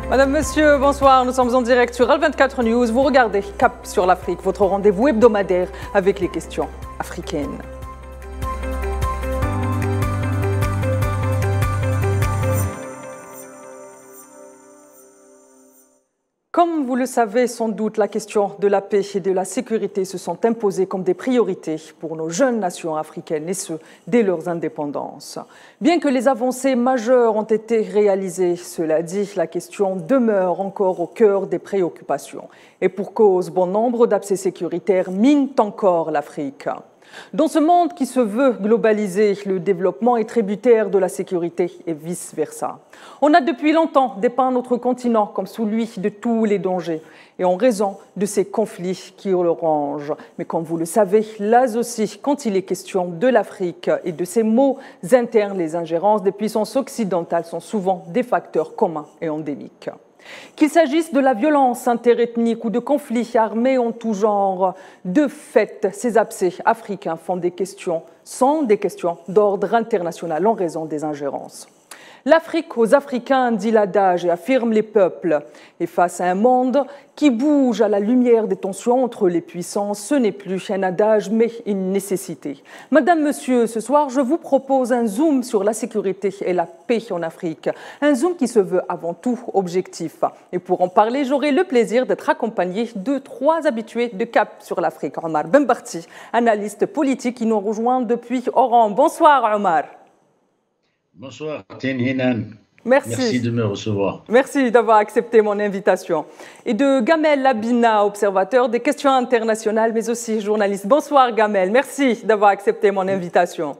Madame, Monsieur, bonsoir. Nous sommes en direct sur Al24 News. Vous regardez Cap sur l'Afrique, votre rendez-vous hebdomadaire avec les questions africaines. Comme vous le savez sans doute, la question de la paix et de la sécurité se sont imposées comme des priorités pour nos jeunes nations africaines, et ce, dès leur indépendance. Bien que les avancées majeures ont été réalisées, cela dit, la question demeure encore au cœur des préoccupations. Et pour cause, bon nombre d'abcès sécuritaires minent encore l'Afrique. Dans ce monde qui se veut globalisé, le développement est tributaire de la sécurité et vice-versa. On a depuis longtemps dépeint notre continent comme celui de tous les dangers et en raison de ces conflits qui le rongent. Mais comme vous le savez, là aussi, quand il est question de l'Afrique et de ses maux internes, les ingérences des puissances occidentales sont souvent des facteurs communs et endémiques. Qu'il s'agisse de la violence interethnique ou de conflits armés en tout genre, de fait, ces abcès africains sont des questions d'ordre international en raison des ingérences. L'Afrique aux Africains, dit l'adage, et affirme les peuples. Et face à un monde qui bouge à la lumière des tensions entre les puissances, ce n'est plus un adage, mais une nécessité. Madame, Monsieur, ce soir, je vous propose un zoom sur la sécurité et la paix en Afrique. Un zoom qui se veut avant tout objectif. Et pour en parler, j'aurai le plaisir d'être accompagné de 3 habitués de Cap sur l'Afrique. Omar Benbarti, analyste politique qui nous rejoint depuis Oran. Bonsoir, Omar. Bonsoir, Tien Hinan. Merci de me recevoir. Merci d'avoir accepté mon invitation. Et de Gamel Labina, observateur des questions internationales, mais aussi journaliste. Bonsoir, Gamel. Merci d'avoir accepté mon invitation.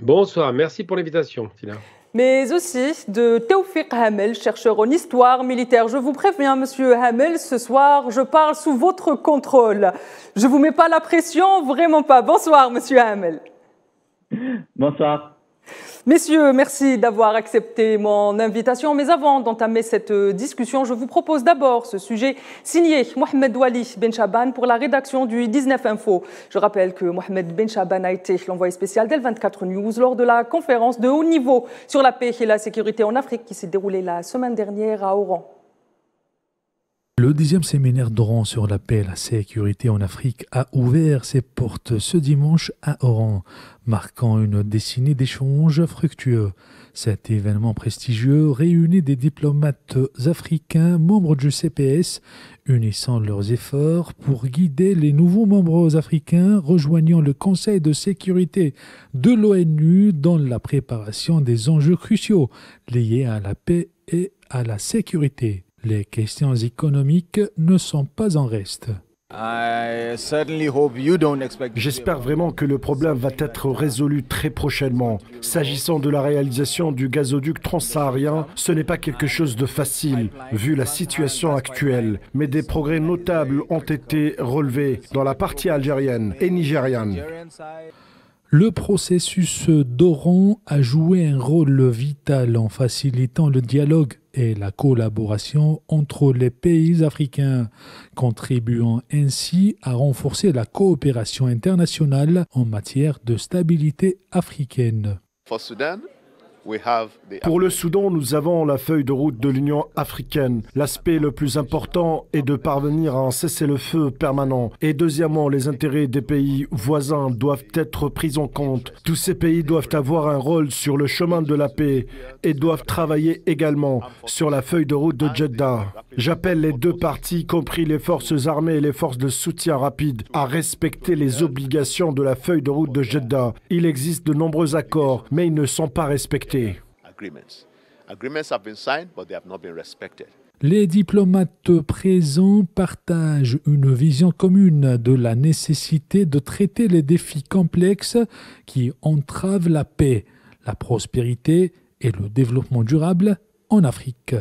Bonsoir, merci pour l'invitation, Tina. Mais aussi de Théophile Hamel, chercheur en histoire militaire. Je vous préviens, Monsieur Hamel, ce soir, je parle sous votre contrôle. Je ne vous mets pas la pression, vraiment pas. Bonsoir, Monsieur Hamel. Bonsoir. Messieurs, merci d'avoir accepté mon invitation. Mais avant d'entamer cette discussion, je vous propose d'abord ce sujet signé Mohamed Wali Ben Chaban pour la rédaction du 19 Info. Je rappelle que Mohamed Ben Chaban a été l'envoyé spécial d'Al24 News lors de la conférence de haut niveau sur la paix et la sécurité en Afrique qui s'est déroulée la semaine dernière à Oran. Le 10e séminaire d'Oran sur la paix et la sécurité en Afrique a ouvert ses portes ce dimanche à Oran, marquant une décennie d'échanges fructueux. Cet événement prestigieux réunit des diplomates africains membres du CPS, unissant leurs efforts pour guider les nouveaux membres africains rejoignant le Conseil de sécurité de l'ONU dans la préparation des enjeux cruciaux liés à la paix et à la sécurité. Les questions économiques ne sont pas en reste. J'espère vraiment que le problème va être résolu très prochainement. S'agissant de la réalisation du gazoduc transsaharien, ce n'est pas quelque chose de facile, vu la situation actuelle. Mais des progrès notables ont été relevés dans la partie algérienne et nigériane. Le processus d'Oran a joué un rôle vital en facilitant le dialogue et la collaboration entre les pays africains, contribuant ainsi à renforcer la coopération internationale en matière de stabilité africaine. Pour le Soudan, nous avons la feuille de route de l'Union africaine. L'aspect le plus important est de parvenir à un cessez-le-feu permanent. Et deuxièmement, les intérêts des pays voisins doivent être pris en compte. Tous ces pays doivent avoir un rôle sur le chemin de la paix et doivent travailler également sur la feuille de route de Jeddah. J'appelle les deux parties, y compris les forces armées et les forces de soutien rapide, à respecter les obligations de la feuille de route de Jeddah. Il existe de nombreux accords, mais ils ne sont pas respectés. Les diplomates présents partagent une vision commune de la nécessité de traiter les défis complexes qui entravent la paix, la prospérité et le développement durable en Afrique.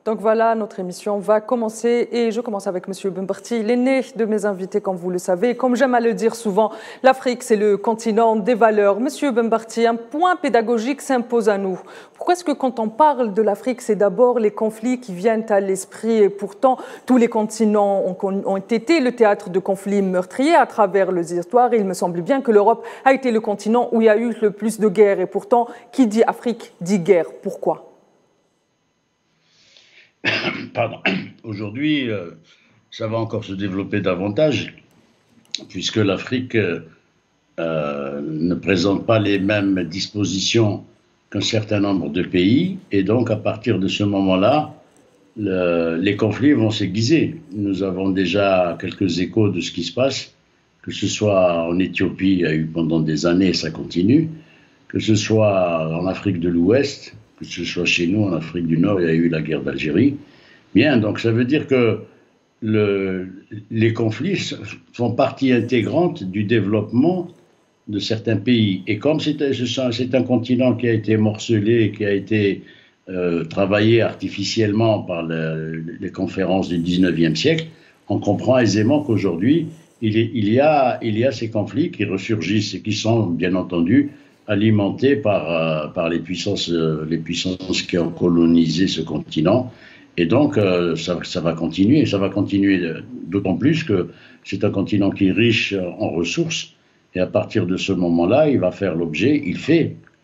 Donc voilà, notre émission va commencer et je commence avec M. Benbarti, l'aîné de mes invités, comme vous le savez. Comme j'aime à le dire souvent, l'Afrique, c'est le continent des valeurs. M. Benbarti, un point pédagogique s'impose à nous. Pourquoi est-ce que quand on parle de l'Afrique, c'est d'abord les conflits qui viennent à l'esprit et pourtant tous les continents ont été le théâtre de conflits meurtriers à travers les histoires. Et il me semble bien que l'Europe a été le continent où il y a eu le plus de guerres et pourtant, qui dit Afrique dit guerre. Pourquoi ? pardon, aujourd'hui, ça va encore se développer davantage, puisque l'Afrique ne présente pas les mêmes dispositions qu'un certain nombre de pays, et donc à partir de ce moment-là, les conflits vont s'aiguiser. Nous avons déjà quelques échos de ce qui se passe, que ce soit en Éthiopie, il y a eu pendant des années, ça continue, que ce soit en Afrique de l'Ouest, que ce soit chez nous en Afrique du Nord, il y a eu la guerre d'Algérie. Bien, donc ça veut dire que les conflits font partie intégrante du développement de certains pays. Et comme c'est un continent qui a été morcelé, qui a été travaillé artificiellement par les conférences du 19e siècle, on comprend aisément qu'aujourd'hui, il y a ces conflits qui ressurgissent et qui sont, bien entendu, alimentés par les puissances qui ont colonisé ce continent. Et donc, ça va continuer. Ça va continuer d'autant plus que c'est un continent qui est riche en ressources. Et à partir de ce moment-là, il va faire l'objet,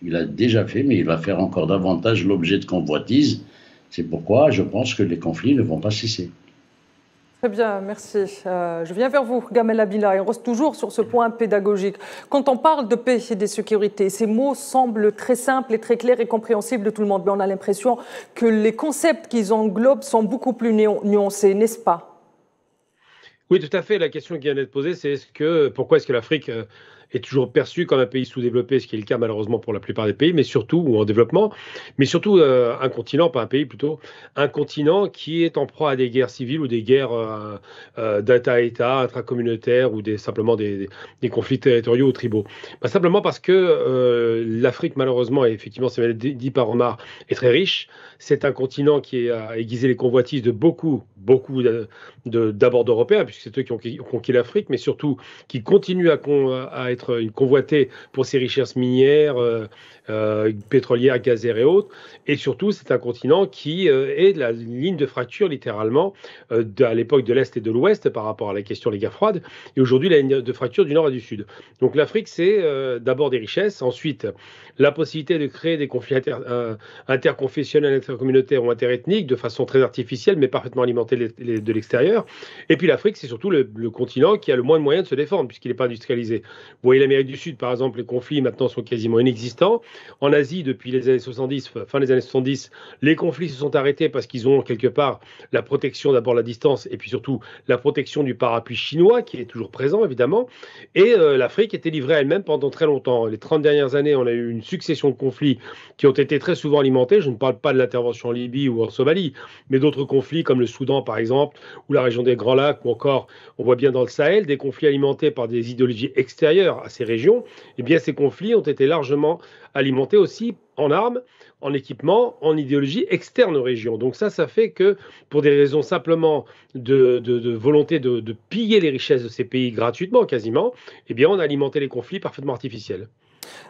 il a déjà fait, mais il va faire encore davantage l'objet de convoitises. C'est pourquoi je pense que les conflits ne vont pas cesser. Très bien, merci. Je viens vers vous, Gamel Abina, et on reste toujours sur ce point pédagogique. Quand on parle de paix et de sécurité, ces mots semblent très simples et très clairs et compréhensibles de tout le monde, mais on a l'impression que les concepts qu'ils englobent sont beaucoup plus nuancés, n'est-ce pas ? Oui, tout à fait. La question qui vient d'être posée, c'est pourquoi est-ce que l'Afrique est toujours perçue comme un pays sous-développé, ce qui est le cas malheureusement pour la plupart des pays, mais surtout, ou en développement, mais surtout un continent, pas un pays plutôt, un continent qui est en proie à des guerres civiles ou des guerres d'État à État, intracommunautaires ou simplement des conflits territoriaux ou tribaux. Simplement parce que l'Afrique, malheureusement, et effectivement, c'est dit par Omar, est très riche. C'est un continent qui a aiguisé les convoitises de beaucoup d'abord d'Européens, puisque c'est eux qui ont conquis l'Afrique, mais surtout qui continuent à être convoités pour ses richesses minières, pétrolières, gazières et autres. Et surtout, c'est un continent qui est la ligne de fracture, littéralement, à l'époque de l'Est et de l'Ouest par rapport à la question des guerres froides, et aujourd'hui la ligne de fracture du Nord et du Sud. Donc l'Afrique, c'est d'abord des richesses, ensuite la possibilité de créer des conflits interconfessionnels, intercommunautaires ou interethniques de façon très artificielle, mais parfaitement alimentée de l'extérieur. Et puis l'Afrique, c'est surtout le continent qui a le moins de moyens de se défendre, puisqu'il n'est pas industrialisé. Vous voyez l'Amérique du Sud, par exemple, les conflits maintenant sont quasiment inexistants. En Asie, depuis les années 70, fin des années 70, les conflits se sont arrêtés parce qu'ils ont quelque part la protection, d'abord la distance, et puis surtout la protection du parapluie chinois, qui est toujours présent, évidemment. Et l'Afrique était livrée à elle-même pendant très longtemps. Les 30 dernières années, on a eu une succession de conflits qui ont été très souvent alimentés. Je ne parle pas de l'intervention en Libye ou en Somalie, mais d'autres conflits comme le Soudan, par exemple, ou la région des Grands Lacs, ou encore, on voit bien dans le Sahel, des conflits alimentés par des idéologies extérieures à ces régions. Eh bien, ces conflits ont été largement alimentés aussi en armes, en équipement, en idéologie externe aux régions. Donc ça fait que, pour des raisons simplement de volonté de piller les richesses de ces pays gratuitement, quasiment, eh bien, on a alimenté les conflits parfaitement artificiels.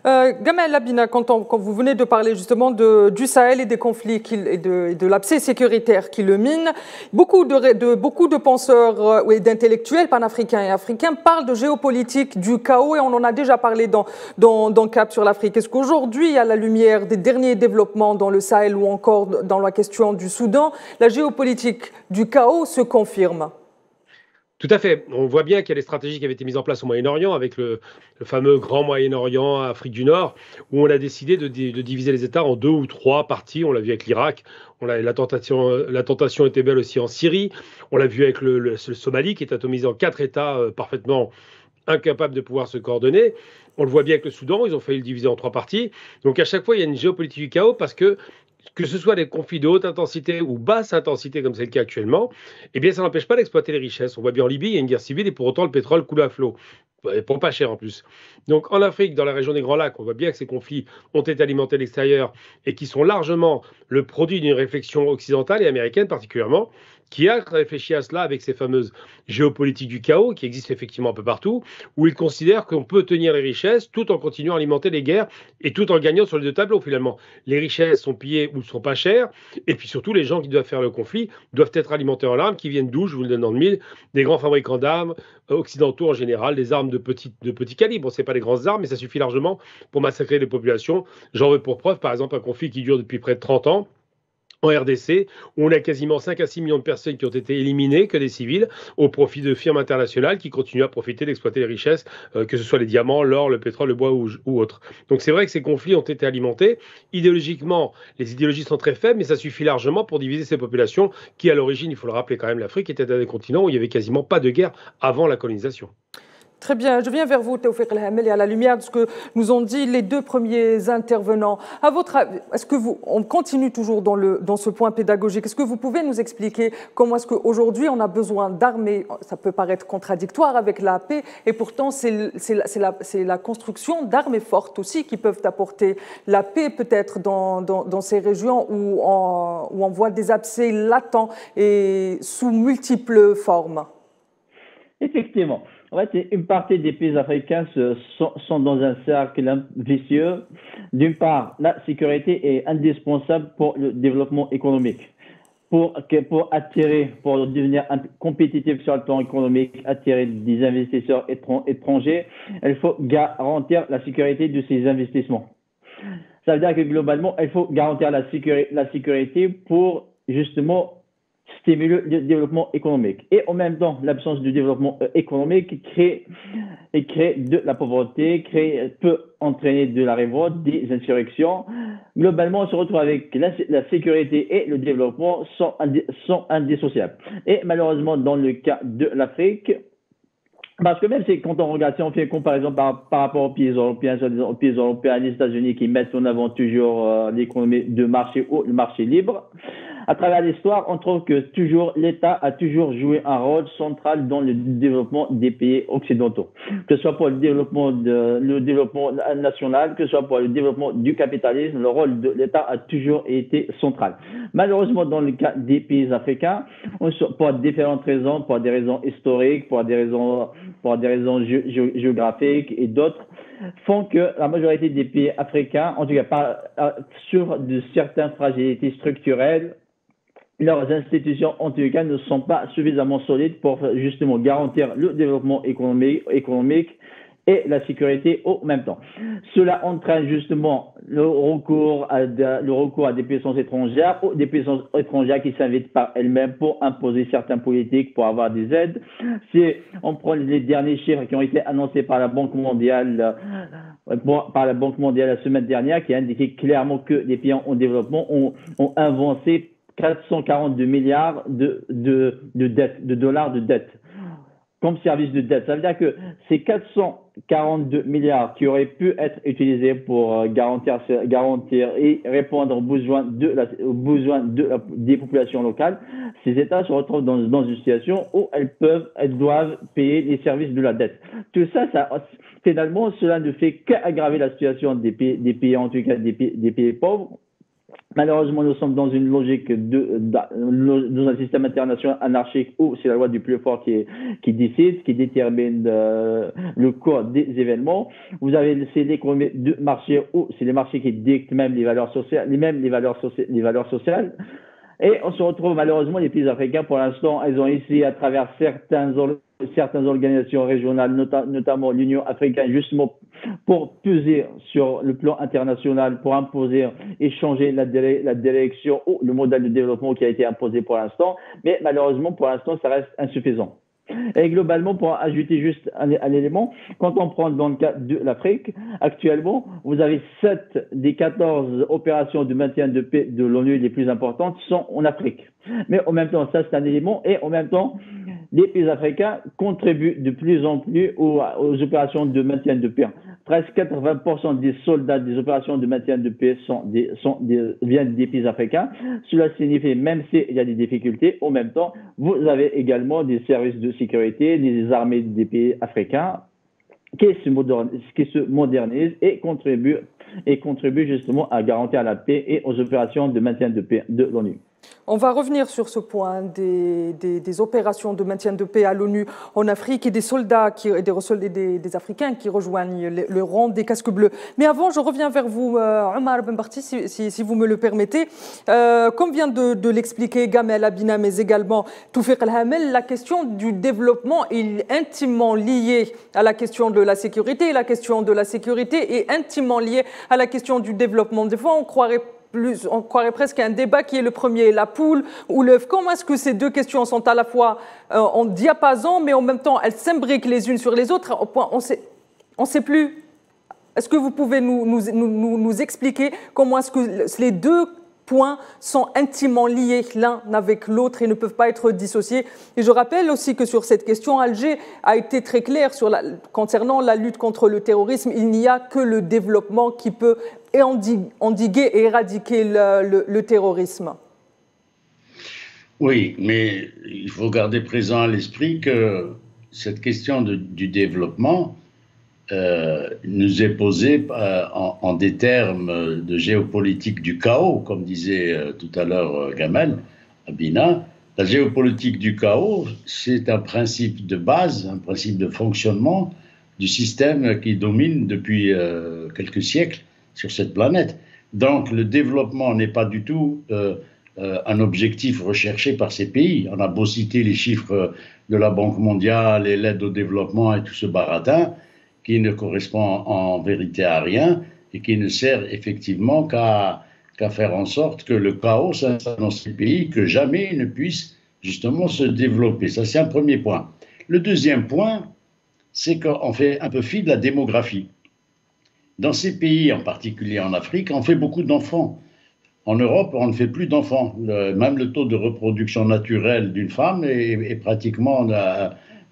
Gamel Abina, quand vous venez de parler justement du Sahel et des conflits et de l'abcès sécuritaire qui le mine, beaucoup de penseurs et d'intellectuels panafricains et africains parlent de géopolitique du chaos, et on en a déjà parlé dans Cap sur l'Afrique. Est-ce qu'aujourd'hui, à la lumière des derniers développements dans le Sahel ou encore dans la question du Soudan, la géopolitique du chaos se confirme ? Tout à fait. On voit bien qu'il y a des stratégies qui avaient été mises en place au Moyen-Orient, avec le fameux Grand Moyen-Orient, Afrique du Nord, où on a décidé de diviser les États en 2 ou 3 parties. On l'a vu avec l'Irak, la tentation était belle aussi en Syrie. On l'a vu avec le Somalie, qui est atomisé en 4 États parfaitement incapables de pouvoir se coordonner. On le voit bien avec le Soudan, ils ont failli le diviser en 3 parties. Donc à chaque fois, il y a une géopolitique du chaos, parce que ce soit des conflits de haute intensité ou basse intensité, comme c'est le cas actuellement, eh bien, ça n'empêche pas d'exploiter les richesses. On voit bien en Libye, il y a une guerre civile et pour autant, le pétrole coule à flot. Pour pas cher en plus. Donc en Afrique, dans la région des Grands Lacs, on voit bien que ces conflits ont été alimentés de l'extérieur et qui sont largement le produit d'une réflexion occidentale et américaine particulièrement, qui a réfléchi à cela avec ces fameuses géopolitiques du chaos qui existent effectivement un peu partout, où ils considèrent qu'on peut tenir les richesses tout en continuant à alimenter les guerres et tout en gagnant sur les 2 tableaux finalement. Les richesses sont pillées ou ne sont pas chères, et puis surtout les gens qui doivent faire le conflit doivent être alimentés en armes qui viennent d'où, je vous le donne dans le mille, des grands fabricants d'armes occidentaux en général, des armes de petit calibre. Ce n'est pas des grandes armes, mais ça suffit largement pour massacrer les populations. J'en veux pour preuve, par exemple, un conflit qui dure depuis près de 30 ans en RDC, où on a quasiment 5 à 6 millions de personnes qui ont été éliminées, que des civils, au profit de firmes internationales qui continuent à profiter d'exploiter les richesses, que ce soit les diamants, l'or, le pétrole, le bois ou autres. Donc c'est vrai que ces conflits ont été alimentés. Idéologiquement, les idéologies sont très faibles, mais ça suffit largement pour diviser ces populations qui, à l'origine, il faut le rappeler quand même, l'Afrique était un des continents où il n'y avait quasiment pas de guerre avant la colonisation. Très bien, je viens vers vous, Taoufik El Hamel, et à la lumière de ce que nous ont dit les deux premiers intervenants. À votre avis, est-ce que on continue toujours dans ce point pédagogique? Est-ce que vous pouvez nous expliquer comment est-ce qu'aujourd'hui on a besoin d'armées? Ça peut paraître contradictoire avec la paix, et pourtant c'est la construction d'armées fortes aussi qui peuvent apporter la paix peut-être dans ces régions où on voit des abcès latents et sous multiples formes. Effectivement. En fait, une partie des pays africains sont dans un cercle vicieux. D'une part, la sécurité est indispensable pour le développement économique. Pour devenir compétitif sur le plan économique, attirer des investisseurs étrangers, il faut garantir la sécurité de ces investissements. Ça veut dire que globalement, il faut garantir la sécurité pour justement stimuler le développement économique. Et en même temps, l'absence de développement économique crée de la pauvreté, peut entraîner de la révolte, des insurrections. Globalement, on se retrouve avec la sécurité et le développement sont indissociables. Et malheureusement, dans le cas de l'Afrique, parce que même quand on regarde, si on fait une comparaison par rapport aux pays européens, les États-Unis qui mettent en avant toujours l'économie de marché ou le marché libre, à travers l'histoire, on trouve que l'État a toujours joué un rôle central dans le développement des pays occidentaux, que ce soit pour le développement national, que ce soit pour le développement du capitalisme, le rôle de l'État a toujours été central. Malheureusement, dans le cas des pays africains, pour différentes raisons, pour des raisons historiques, pour des raisons géographiques et d'autres, font que la majorité des pays africains, en tout cas sur de certaines fragilités structurelles, leurs institutions, en tout cas, ne sont pas suffisamment solides pour justement garantir le développement économique et la sécurité au même temps. Cela entraîne justement le recours à des puissances étrangères ou des puissances étrangères qui s'invitent par elles-mêmes pour imposer certaines politiques, pour avoir des aides. Si on prend les derniers chiffres qui ont été annoncés par la Banque mondiale la semaine dernière, qui a indiqué clairement que les pays en développement ont avancé 442 milliards de dollars de dette comme service de dette. Ça veut dire que ces 442 milliards qui auraient pu être utilisés pour garantir et répondre aux besoins des populations locales, ces États se retrouvent dans une situation où elles doivent payer les services de la dette. Tout ça, finalement, cela ne fait qu'aggraver la situation des pays, en tout cas des pays pauvres. Malheureusement, nous sommes dans une logique dans un système international anarchique où c'est la loi du plus fort qui décide, qui détermine le cours des événements. Vous avez l'économie de marché où c'est les marchés qui dictent même les valeurs sociales, les valeurs sociales. Et on se retrouve malheureusement, les pays africains, pour l'instant, ils ont essayé à travers certaines organisations régionales, notamment l'Union africaine, justement pour peser sur le plan international, pour imposer et changer la direction ou le modèle de développement qui a été imposé pour l'instant. Mais malheureusement, pour l'instant, ça reste insuffisant. Et globalement, pour ajouter juste un élément, quand on prend dans le cas de l'Afrique, actuellement, vous avez 7 des 14 opérations de maintien de paix de l'ONU les plus importantes sont en Afrique. Mais en même temps, ça c'est un élément, et en même temps, les pays africains contribuent de plus en plus aux opérations de maintien de paix. Presque 80% des soldats des opérations de maintien de paix viennent des pays africains. Cela signifie, même s'il y a des difficultés, en même temps, vous avez également des services de sécurité, des armées des pays africains qui se modernisent et contribuent justement à garantir la paix et aux opérations de maintien de paix de l'ONU. On va revenir sur ce point des opérations de maintien de paix à l'ONU en Afrique et des soldats, des Africains qui rejoignent le rang des casques bleus. Mais avant, je reviens vers vous, Omar Ben Barti, si vous me le permettez. Comme vient de l'expliquer Gamel Abina, mais également Taoufik El Hamel, la question du développement est intimement liée à la question de la sécurité. Et la question de la sécurité est intimement liée à la question du développement. Des fois, on croirait on croirait presque à un débat qui est le premier, la poule ou l'œuf. Comment est-ce que ces deux questions sont à la fois en diapason, mais en même temps elles s'imbriquent les unes sur les autres? On sait plus. Est-ce que vous pouvez nous expliquer comment est-ce que les deux points sont intimement liés l'un avec l'autre et ne peuvent pas être dissociés? Et je rappelle aussi que sur cette question, Alger a été très clair concernant la lutte contre le terrorisme. Il n'y a que le développement qui peut endiguer et éradiquer le terrorisme. Oui, mais il faut garder présent à l'esprit que cette question du développement nous est posée en des termes de géopolitique du chaos, comme disait tout à l'heure Gamel Abina. La géopolitique du chaos, c'est un principe de base, un principe de fonctionnement du système qui domine depuis quelques siècles sur cette planète. Donc le développement n'est pas du tout un objectif recherché par ces pays. On a beau citer les chiffres de la Banque mondiale et l'aide au développement et tout ce baratin qui ne correspond en vérité à rien et qui ne sert effectivement qu'à faire en sorte que le chaos s'installe dans ces pays, que jamais ils ne puissent justement se développer. Ça, c'est un premier point. Le deuxième point, c'est qu'on fait un peu fi de la démographie. Dans ces pays, en particulier en Afrique, on fait beaucoup d'enfants. En Europe, on ne fait plus d'enfants. Même le taux de reproduction naturelle d'une femme est pratiquement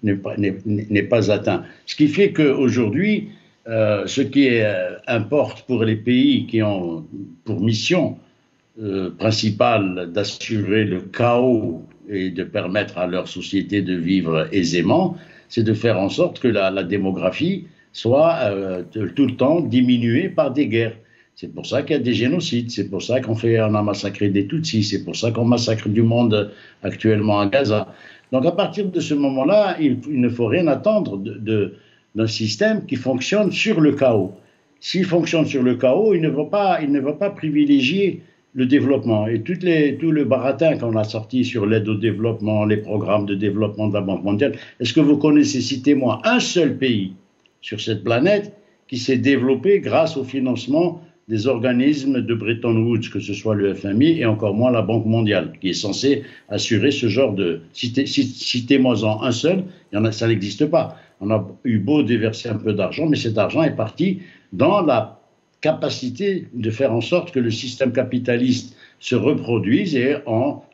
n'est pas atteint. Ce qui fait qu'aujourd'hui, ce qui importe pour les pays qui ont pour mission principale d'assurer le chaos et de permettre à leur société de vivre aisément, c'est de faire en sorte que la démographie soit tout le temps diminuée par des guerres. C'est pour ça qu'il y a des génocides, c'est pour ça qu'on a massacré des Tutsis, c'est pour ça qu'on massacre du monde actuellement à Gaza. Donc à partir de ce moment-là, il ne faut rien attendre d'un système qui fonctionne sur le chaos. S'il fonctionne sur le chaos, il ne va pas privilégier le développement. Et tout le baratin qu'on a sorti sur l'aide au développement, les programmes de développement de la Banque mondiale, est-ce que vous connaissez, citez-moi, un seul pays sur cette planète qui s'est développé grâce au financement des organismes de Bretton Woods, que ce soit le FMI et encore moins la Banque mondiale, qui est censée assurer ce genre de... Citez-moi-en un seul, ça n'existe pas. On a eu beau déverser un peu d'argent, mais cet argent est parti dans la capacité de faire en sorte que le système capitaliste se reproduise et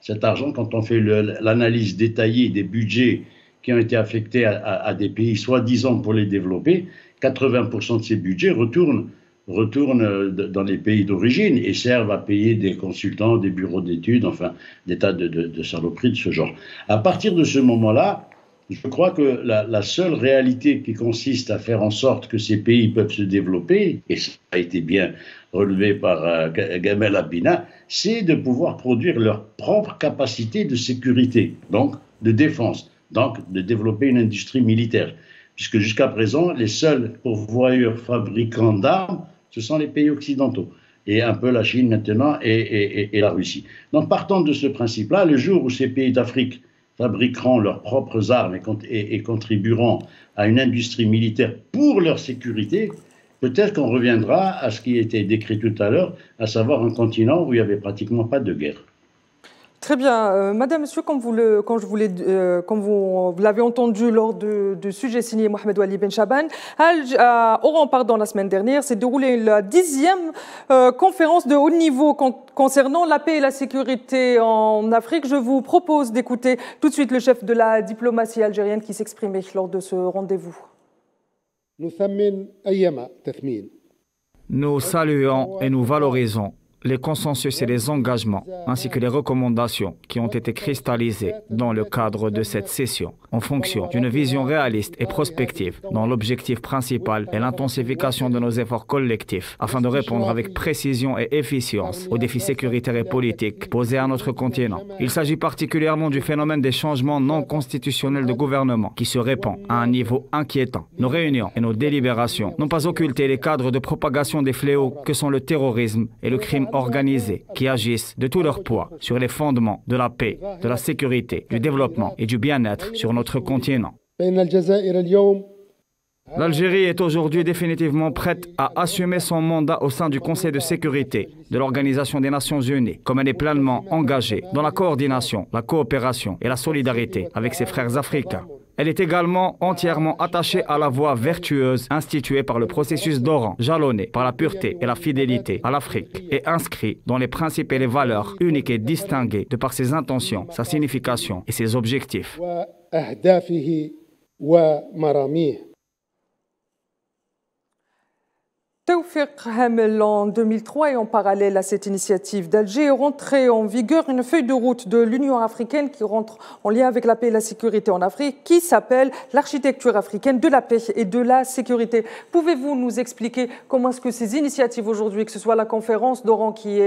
cet argent, quand on fait l'analyse détaillée des budgets qui ont été affectés à des pays soi-disant pour les développer, 80% de ces budgets retournent dans les pays d'origine et servent à payer des consultants, des bureaux d'études, enfin des tas de saloperies de ce genre. À partir de ce moment-là, je crois que la seule réalité qui consiste à faire en sorte que ces pays peuvent se développer, et ça a été bien relevé par Gamel Abina, c'est de pouvoir produire leur propre capacité de sécurité, donc de défense, donc de développer une industrie militaire. Puisque jusqu'à présent, les seuls pourvoyeurs fabricants d'armes, ce sont les pays occidentaux, et un peu la Chine maintenant et la Russie. Donc partant de ce principe-là, le jour où ces pays d'Afrique fabriqueront leurs propres armes et contribueront à une industrie militaire pour leur sécurité, peut-être qu'on reviendra à ce qui était décrit tout à l'heure, à savoir un continent où il n'y avait pratiquement pas de guerre. Très bien. Madame, Monsieur, comme vous l'avez entendu lors du sujet signé Mohamed Wali Ben Chaban, à Oran, la semaine dernière, s'est déroulée la 10e conférence de haut niveau concernant la paix et la sécurité en Afrique. Je vous propose d'écouter tout de suite le chef de la diplomatie algérienne qui s'exprimait lors de ce rendez-vous. Nous saluons et nous valorisons les consensus et les engagements, ainsi que les recommandations qui ont été cristallisées dans le cadre de cette session, en fonction d'une vision réaliste et prospective, dont l'objectif principal est l'intensification de nos efforts collectifs, afin de répondre avec précision et efficience aux défis sécuritaires et politiques posés à notre continent. Il s'agit particulièrement du phénomène des changements non constitutionnels de gouvernement, qui se répand à un niveau inquiétant. Nos réunions et nos délibérations n'ont pas occulté les cadres de propagation des fléaux que sont le terrorisme et le crime organisés qui agissent de tout leur poids sur les fondements de la paix, de la sécurité, du développement et du bien-être sur notre continent. L'Algérie est aujourd'hui définitivement prête à assumer son mandat au sein du Conseil de sécurité de l'Organisation des Nations Unies, comme elle est pleinement engagée dans la coordination, la coopération et la solidarité avec ses frères africains. Elle est également entièrement attachée à la voie vertueuse instituée par le processus d'Oran, jalonné par la pureté et la fidélité à l'Afrique et inscrit dans les principes et les valeurs uniques et distinguées de par ses intentions, sa signification et ses objectifs. Taoufik Hamel, en 2003 et en parallèle à cette initiative d'Alger est rentrée en vigueur une feuille de route de l'Union africaine qui rentre en lien avec la paix et la sécurité en Afrique qui s'appelle l'architecture africaine de la paix et de la sécurité. Pouvez-vous nous expliquer comment est-ce que ces initiatives aujourd'hui, que ce soit la conférence d'Oran qui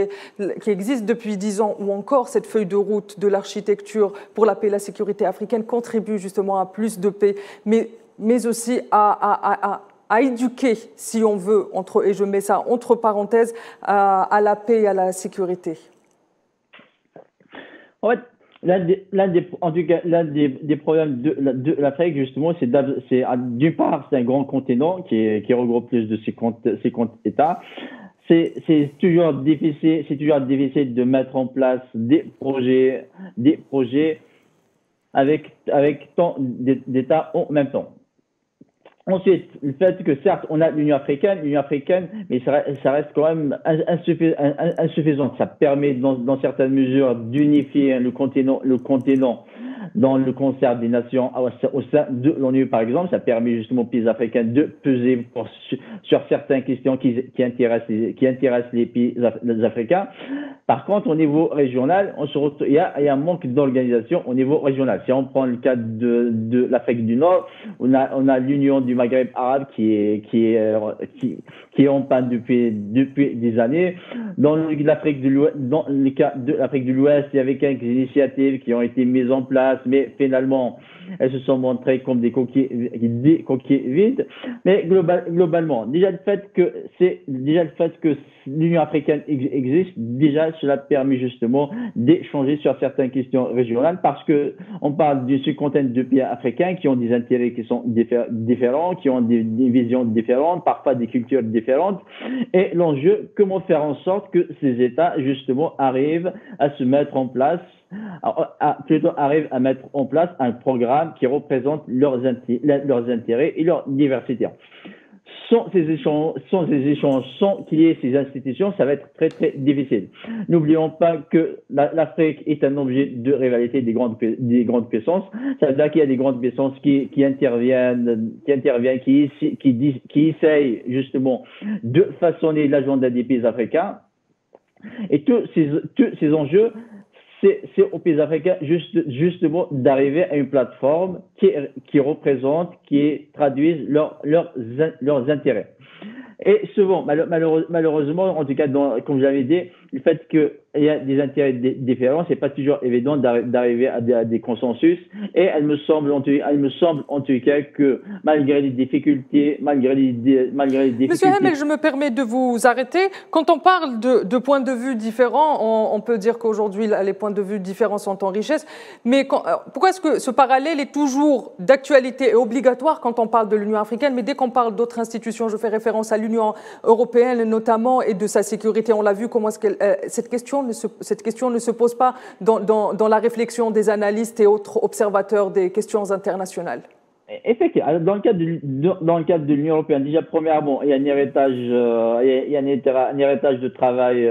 existe depuis 10 ans ou encore cette feuille de route de l'architecture pour la paix et la sécurité africaine contribuent justement à plus de paix, mais aussi à éduquer, si on veut, et je mets ça entre parenthèses, à la paix et à la sécurité? En fait, l'un des problèmes de l'Afrique, justement, c'est d'une part, c'est un grand continent qui regroupe plus de 50 États. C'est toujours difficile de mettre en place des projets avec tant d'États en même temps. Ensuite, le fait que certes, on a l'Union africaine, mais ça reste quand même insuffisant. Ça permet dans certaines mesures d'unifier le continent dans le concert des nations au sein de l'ONU, par exemple. Ça permet justement aux pays africains de peser sur certaines questions qui intéressent les pays africains. Par contre, au niveau régional, il y a un manque d'organisation au niveau régional. Si on prend le cas de l'Afrique du Nord, on a l'Union du Maghreb arabe qui est en panne depuis des années. Dans le cas de l'Afrique de l'Ouest, il y avait quelques initiatives qui ont été mises en place, mais finalement, elles se sont montrées comme des coquilles vides. Mais globalement, déjà le fait que l'Union africaine existe, déjà cela permet justement d'échanger sur certaines questions régionales, parce que on parle d'une cinquantaine de pays africains qui ont des intérêts qui sont différents, qui ont des visions différentes, parfois des cultures différentes. Et l'enjeu, comment faire en sorte que ces États justement arrivent à se mettre en place, arrivent à mettre en place un programme qui représente leurs intérêts et leur diversité. Sans ces échanges, sans qu'il y ait ces institutions, ça va être très très difficile. N'oublions pas que l'Afrique est un objet de rivalité des grandes puissances. Ça veut dire qu'il y a des grandes puissances qui interviennent, qui essayent justement de façonner l'agenda des pays africains. Et tous ces enjeux, c'est aux pays africains justement d'arriver à une plateforme qui représente, qui traduise leurs intérêts. Et souvent, malheureusement, en tout cas, comme j'avais dit, le fait qu'il y a des intérêts différents, c'est pas toujours évident d'arriver à des consensus. Et il me semble en tout cas que malgré les difficultés, Monsieur Hamel, je me permets de vous arrêter. Quand on parle de points de vue différents, on peut dire qu'aujourd'hui les points de vue différents sont en richesse. Mais pourquoi est-ce que ce parallèle est toujours d'actualité et obligatoire quand on parle de l'Union africaine, mais dès qu'on parle d'autres institutions, je fais référence à l'Union européenne notamment et de sa sécurité, on l'a vu comment est-ce que cette question ne se pose pas dans la réflexion des analystes et autres observateurs des questions internationales? Effectivement, dans le cadre de l'Union européenne, déjà premièrement, il y a un héritage de travail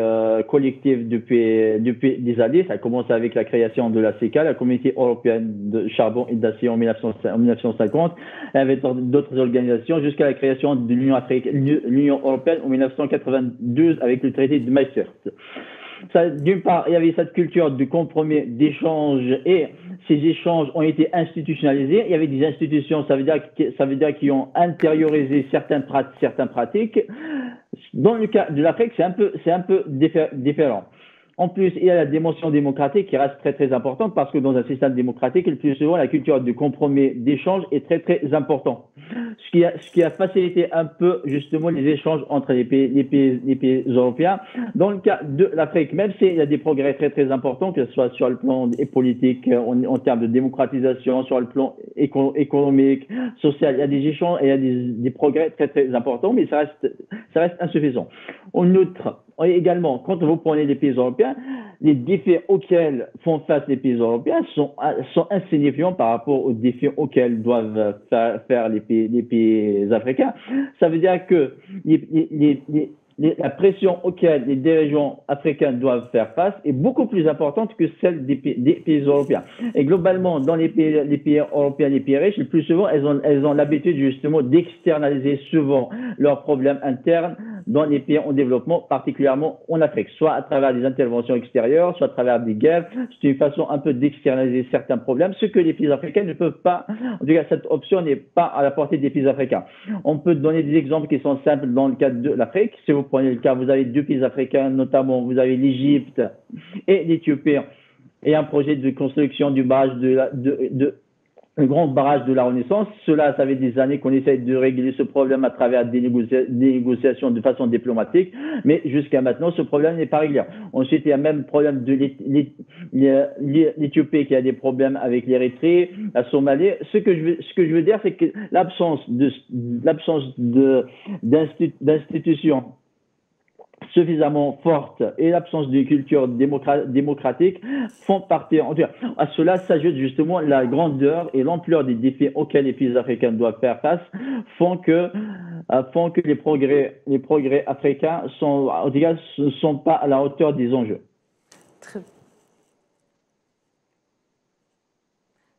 collectif depuis des années. Ça a commencé avec la création de la CECA, la Communauté européenne de charbon et d'acier en 1950, avec d'autres organisations, jusqu'à la création de l'Union européenne en 1992 avec le traité de Maastricht. D'une part, il y avait cette culture de compromis, d'échange, et ces échanges ont été institutionnalisés. Il y avait des institutions, ça veut dire qui ont intériorisé certaines pratiques. Dans le cas de l'Afrique, c'est un peu différent. En plus, il y a la dimension démocratique qui reste très très importante parce que dans un système démocratique, le plus souvent, la culture du compromis, d'échange est très très important. Ce qui a facilité un peu justement les échanges entre les pays européens. Dans le cas de l'Afrique, même s'il y a des progrès très très importants, que ce soit sur le plan politique, en termes de démocratisation, sur le plan économique, social, il y a des échanges et il y a des progrès très très importants, mais ça reste insuffisant. En outre, également, quand vous prenez les pays européens, les défis auxquels font face les pays européens sont insignifiants par rapport aux défis auxquels doivent faire les pays africains. Ça veut dire que la pression auquel les dirigeants africains doivent faire face est beaucoup plus importante que celle des pays européens. Et globalement, dans les pays européens, les pays riches, le plus souvent, elles ont l'habitude justement d'externaliser souvent leurs problèmes internes dans les pays en développement, particulièrement en Afrique, soit à travers des interventions extérieures, soit à travers des guerres. C'est une façon un peu d'externaliser certains problèmes, ce que les pays africains ne peuvent pas. En tout cas, cette option n'est pas à la portée des pays africains. On peut donner des exemples qui sont simples dans le cas de l'Afrique. Si vous prenez le cas, vous avez deux pays africains, notamment vous avez l'Égypte et l'Éthiopie, et un projet de construction du barrage un grand barrage de la Renaissance. Cela, ça fait des années qu'on essaie de régler ce problème à travers des négociations de façon diplomatique, mais jusqu'à maintenant, ce problème n'est pas réglé. Ensuite, il y a même le problème de l'Éthiopie qui a des problèmes avec l'Érythrée, la Somalie. Ce que je veux dire, c'est que l'absence d'institutions suffisamment forte et l'absence de culture démocratique font partie. En tout cas, à cela s'ajoute justement la grandeur et l'ampleur des défis auxquels les pays africains doivent faire face, font que les progrès africains ne sont pas à la hauteur des enjeux.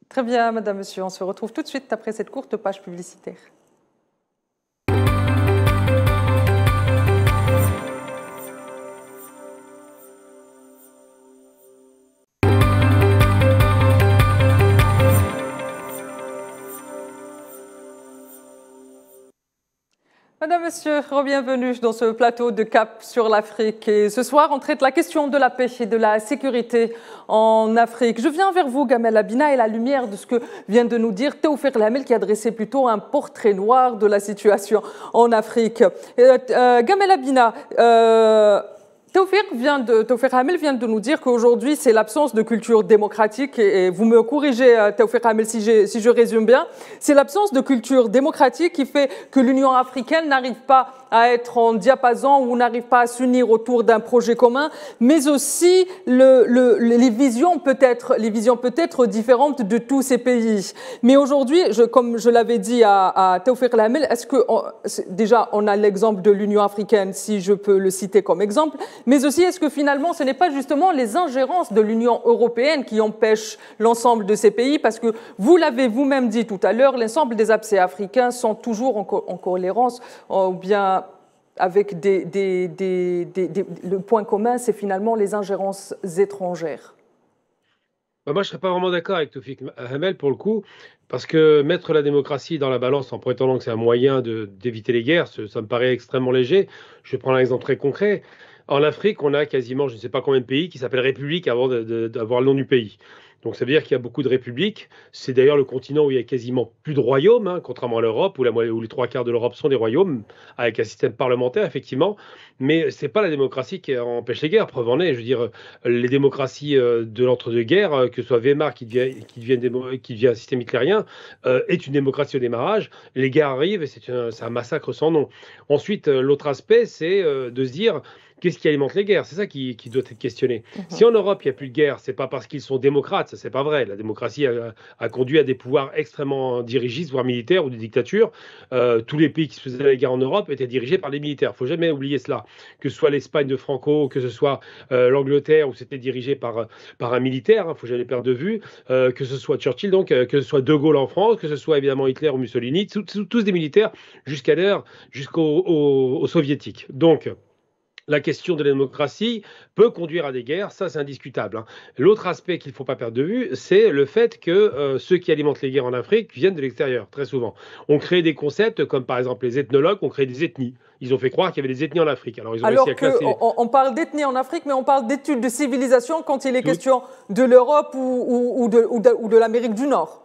Très bien, Madame, Monsieur. On se retrouve tout de suite après cette courte page publicitaire. Madame, Monsieur, bienvenue dans ce plateau de Cap sur l'Afrique. Et ce soir, on traite la question de la paix et de la sécurité en Afrique. Je viens vers vous, Gamel Abina, et la lumière de ce que vient de nous dire Théophile Hamel, qui a dressé plutôt un portrait noir de la situation en Afrique. Gamel Abina, Théophile Hamel vient de nous dire qu'aujourd'hui, c'est l'absence de culture démocratique, et vous me corrigez, Théophile Hamel, si je résume bien, c'est l'absence de culture démocratique qui fait que l'Union africaine n'arrive pas à être en diapason ou n'arrive pas à s'unir autour d'un projet commun, mais aussi les visions peut-être différentes de tous ces pays. Mais aujourd'hui, comme je l'avais dit à Théophile Hamel, est-ce que déjà on a l'exemple de l'Union africaine, si je peux le citer comme exemple, mais aussi est-ce que finalement ce n'est pas justement les ingérences de l'Union européenne qui empêchent l'ensemble de ces pays, parce que vous l'avez vous-même dit tout à l'heure, l'ensemble des APC africains sont toujours en cohérence, ou bien avec le point commun, c'est finalement les ingérences étrangères. Moi, je ne serais pas vraiment d'accord avec Théophile Hamel pour le coup, parce que mettre la démocratie dans la balance en prétendant que c'est un moyen d'éviter les guerres, ça me paraît extrêmement léger. Je vais prendre un exemple très concret. En Afrique, on a quasiment, je ne sais pas combien de pays qui s'appellent républiques avant d'avoir le nom du pays. Donc ça veut dire qu'il y a beaucoup de républiques. C'est d'ailleurs le continent où il y a quasiment plus de royaumes, contrairement à l'Europe, où les trois quarts de l'Europe sont des royaumes, avec un système parlementaire, effectivement. Mais ce n'est pas la démocratie qui empêche les guerres. Preuve en est, je veux dire, les démocraties de l'entre-deux-guerres, que ce soit Weimar qui devient un système hitlérien, est une démocratie au démarrage. Les guerres arrivent et c'est un massacre sans nom. Ensuite, l'autre aspect, c'est de se dire... Qu'est-ce qui alimente les guerres? C'est ça qui doit être questionné. Si en Europe, il n'y a plus de guerre, ce n'est pas parce qu'ils sont démocrates, ça c'est pas vrai. La démocratie a conduit à des pouvoirs extrêmement dirigistes, voire militaires ou des dictatures. Tous les pays qui se faisaient la guerre en Europe étaient dirigés par des militaires. Il ne faut jamais oublier cela. Que ce soit l'Espagne de Franco, que ce soit l'Angleterre, où c'était dirigé par un militaire, il ne faut jamais perdre de vue, que ce soit Churchill, donc, que ce soit De Gaulle en France, que ce soit évidemment Hitler ou Mussolini, tous des militaires jusqu'aux soviétiques. Donc, la question de la démocratie peut conduire à des guerres, ça c'est indiscutable, hein. L'autre aspect qu'il ne faut pas perdre de vue, c'est le fait que ceux qui alimentent les guerres en Afrique viennent de l'extérieur, très souvent. On crée des concepts comme par exemple les ethnologues, on crée des ethnies. Ils ont fait croire qu'il y avait des ethnies en Afrique. Alors, ils ont réussi à classer... on parle d'ethnie en Afrique, mais on parle d'études de civilisation quand il est question de l'Europe ou de l'Amérique du Nord.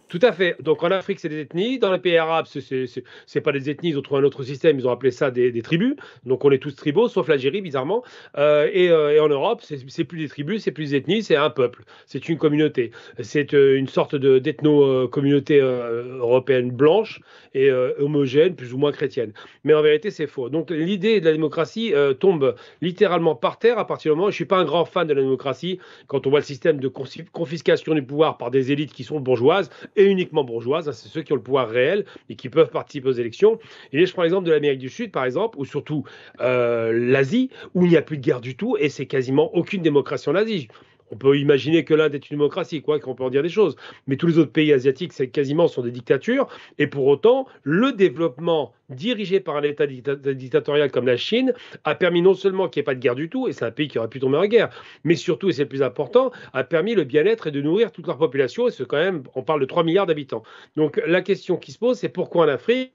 Tout à fait. Donc en Afrique, c'est des ethnies. Dans les pays arabes, c'est pas des ethnies. Ils ont trouvé un autre système. Ils ont appelé ça des tribus. Donc on est tous tribaux, sauf l'Algérie, bizarrement. Et en Europe, c'est plus des tribus, c'est plus des ethnies, c'est un peuple. C'est une communauté. C'est une sorte d'ethno-communauté européenne blanche et homogène, plus ou moins chrétienne. Mais en vérité, c'est faux. Donc l'idée de la démocratie tombe littéralement par terre à partir du moment où je suis pas un grand fan de la démocratie quand on voit le système de confiscation du pouvoir par des élites qui sont bourgeoises et uniquement bourgeoises, hein, c'est ceux qui ont le pouvoir réel et qui peuvent participer aux élections. Et je prends l'exemple de l'Amérique du Sud, par exemple, ou surtout l'Asie, où il n'y a plus de guerre du tout et c'est quasiment aucune démocratie en Asie. On peut imaginer que l'Inde est une démocratie, quoi, qu'on peut en dire des choses. Mais tous les autres pays asiatiques, c'est quasiment sont des dictatures. Et pour autant, le développement dirigé par un État dictatorial comme la Chine a permis non seulement qu'il n'y ait pas de guerre du tout, et c'est un pays qui aurait pu tomber en guerre, mais surtout, et c'est le plus important, a permis le bien-être et de nourrir toute leur population. Et c'est quand même, on parle de 3 milliards d'habitants. Donc la question qui se pose, c'est pourquoi en Afrique,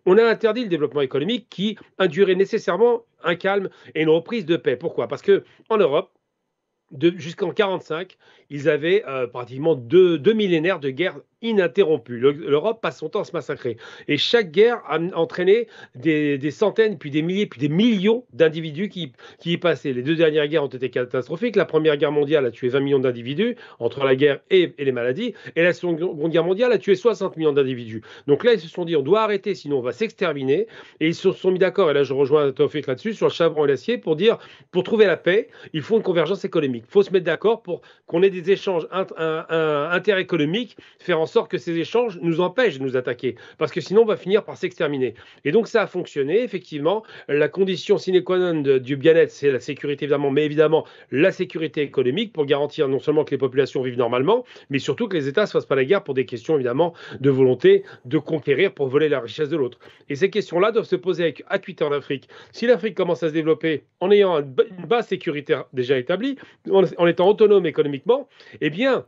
on a interdit le développement économique qui induirait nécessairement un calme et une reprise de paix. Pourquoi? Parce qu'en Europe, jusqu'en 1945, ils avaient pratiquement deux millénaires de guerre ininterrompue. L'Europe passe son temps à se massacrer. Et chaque guerre a entraîné des centaines, puis des milliers, puis des millions d'individus qui y passaient. Les deux dernières guerres ont été catastrophiques. La Première Guerre mondiale a tué 20 millions d'individus entre la guerre et les maladies. Et la Seconde Guerre mondiale a tué 60 millions d'individus. Donc là, ils se sont dit, on doit arrêter, sinon on va s'exterminer. Et ils se sont mis d'accord, et là je rejoins Taoufik là-dessus, sur le charbon et l'acier, pour dire, pour trouver la paix, il faut une convergence économique. Il faut se mettre d'accord pour qu'on ait des échanges interéconomiques, faire en sorte que ces échanges nous empêchent de nous attaquer, parce que sinon on va finir par s'exterminer. Et donc ça a fonctionné, effectivement. La condition sine qua non du bien-être, c'est la sécurité évidemment, mais évidemment la sécurité économique pour garantir non seulement que les populations vivent normalement, mais surtout que les États ne se fassent pas la guerre pour des questions évidemment de volonté de conquérir pour voler la richesse de l'autre. Et ces questions-là doivent se poser avec acuité en Afrique. Si l'Afrique commence à se développer en ayant une base sécuritaire déjà établie, en étant autonome économiquement, eh bien,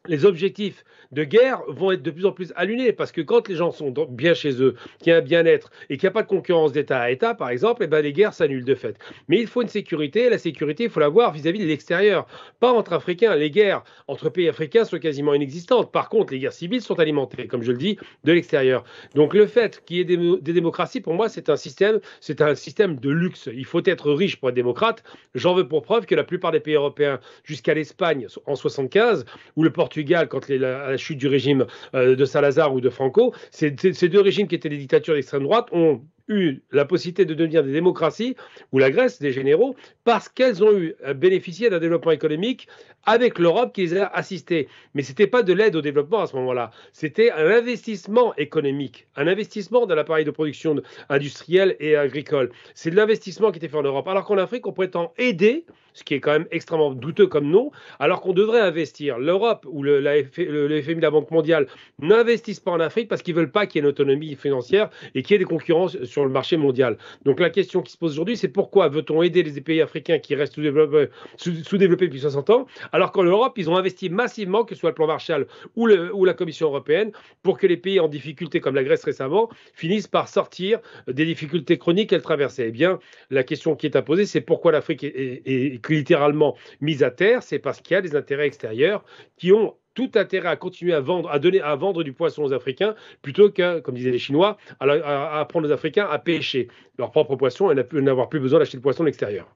les objectifs de guerre vont être de plus en plus allumés, parce que quand les gens sont bien chez eux, qu'il y a un bien-être et qu'il n'y a pas de concurrence d'État à État, par exemple, eh ben les guerres s'annulent de fait. Mais il faut une sécurité, et la sécurité, il faut l'avoir vis-à-vis de l'extérieur, pas entre Africains. Les guerres entre pays africains sont quasiment inexistantes. Par contre, les guerres civiles sont alimentées, comme je le dis, de l'extérieur. Donc le fait qu'il y ait des démocraties, pour moi, c'est un système de luxe. Il faut être riche pour être démocrate. J'en veux pour preuve que la plupart des pays européens, jusqu'à l'Espagne en 1975, ou le Portugal, quand à la chute du régime de Salazar ou de Franco, ces deux régimes qui étaient des dictatures d'extrême droite ont eu la possibilité de devenir des démocraties, ou la Grèce, des généraux, parce qu'elles ont bénéficié d'un développement économique avec l'Europe qui les a assistés. Mais ce n'était pas de l'aide au développement à ce moment-là, c'était un investissement économique, un investissement dans l'appareil de production industrielle et agricole. C'est de l'investissement qui était fait en Europe, alors qu'en Afrique, on prétend aider, ce qui est quand même extrêmement douteux comme nom, alors qu'on devrait investir. L'Europe ou le FMI, la Banque mondiale, n'investissent pas en Afrique parce qu'ils ne veulent pas qu'il y ait une autonomie financière et qu'il y ait des concurrences sur le marché mondial. Donc la question qui se pose aujourd'hui, c'est pourquoi veut-on aider les pays africains qui restent sous-développés depuis 60 ans, alors qu'en Europe, ils ont investi massivement, que ce soit le plan Marshall ou la Commission européenne, pour que les pays en difficulté, comme la Grèce récemment, finissent par sortir des difficultés chroniques qu'elles traversaient. Eh bien, la question qui est à poser, c'est pourquoi l'Afrique est littéralement mise à terre. C'est parce qu'il y a des intérêts extérieurs qui ont tout intérêt à continuer à vendre du poisson aux Africains, plutôt que, comme disaient les Chinois, à apprendre aux Africains à pêcher leur propre poisson et n'avoir plus besoin d'acheter le poisson de l'extérieur.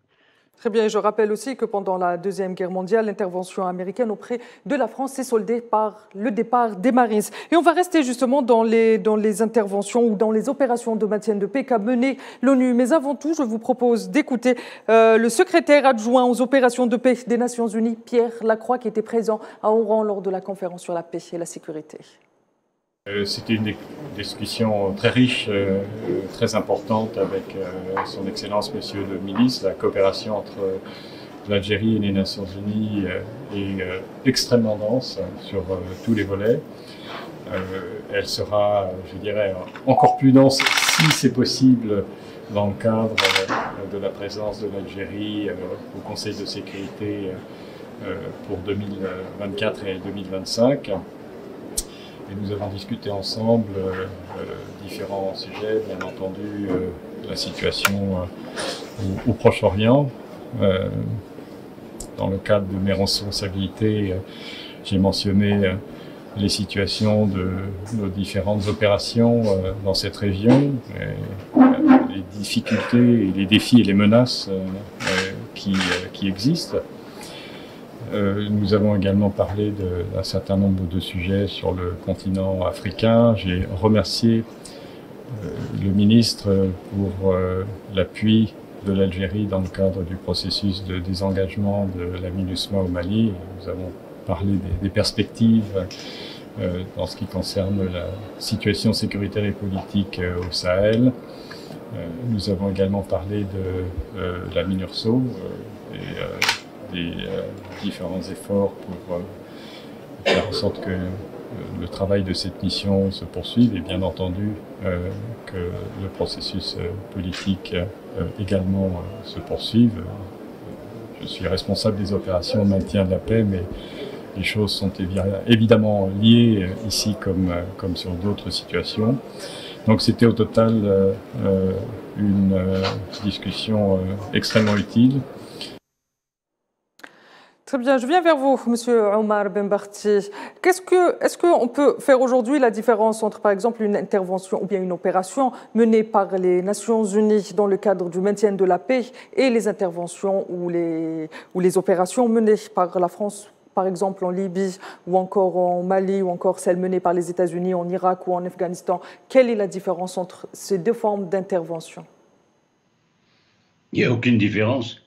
Très bien, je rappelle aussi que pendant la Deuxième Guerre mondiale, l'intervention américaine auprès de la France s'est soldée par le départ des Marines. Et on va rester justement dans les interventions ou dans les opérations de maintien de paix qu'a mené l'ONU. Mais avant tout, je vous propose d'écouter le secrétaire adjoint aux opérations de paix des Nations Unies, Pierre Lacroix, qui était présent à Oran lors de la conférence sur la paix et la sécurité. C'était une discussion très riche, très importante avec son Excellence Monsieur le Ministre. La coopération entre l'Algérie et les Nations Unies est extrêmement dense sur tous les volets. Elle sera, je dirais, encore plus dense si c'est possible dans le cadre de la présence de l'Algérie au Conseil de sécurité pour 2024 et 2025. Et nous avons discuté ensemble différents sujets, bien entendu la situation au Proche-Orient. Dans le cadre de mes responsabilités, j'ai mentionné les situations de nos différentes opérations dans cette région, les difficultés, les défis et les menaces qui existent. Nous avons également parlé d'un certain nombre de sujets sur le continent africain. J'ai remercié le ministre pour l'appui de l'Algérie dans le cadre du processus de désengagement de la MINUSMA au Mali. Nous avons parlé des perspectives dans ce qui concerne la situation sécuritaire et politique au Sahel. Nous avons également parlé de la MINURSO et des différents efforts pour faire en sorte que le travail de cette mission se poursuive et bien entendu que le processus politique également se poursuive. Je suis responsable des opérations de maintien de la paix, mais les choses sont évidemment liées ici comme sur d'autres situations. Donc c'était au total une discussion extrêmement utile. Très bien, je viens vers vous, Monsieur Omar Benbarti. Est-ce qu'on peut faire aujourd'hui la différence entre, par exemple, une intervention ou bien une opération menée par les Nations Unies dans le cadre du maintien de la paix et les interventions ou les opérations menées par la France, par exemple en Libye ou encore en Mali ou encore celles menées par les États-Unis en Irak ou en Afghanistan? Quelle est la différence entre ces deux formes d'intervention? Il n'y a aucune différence.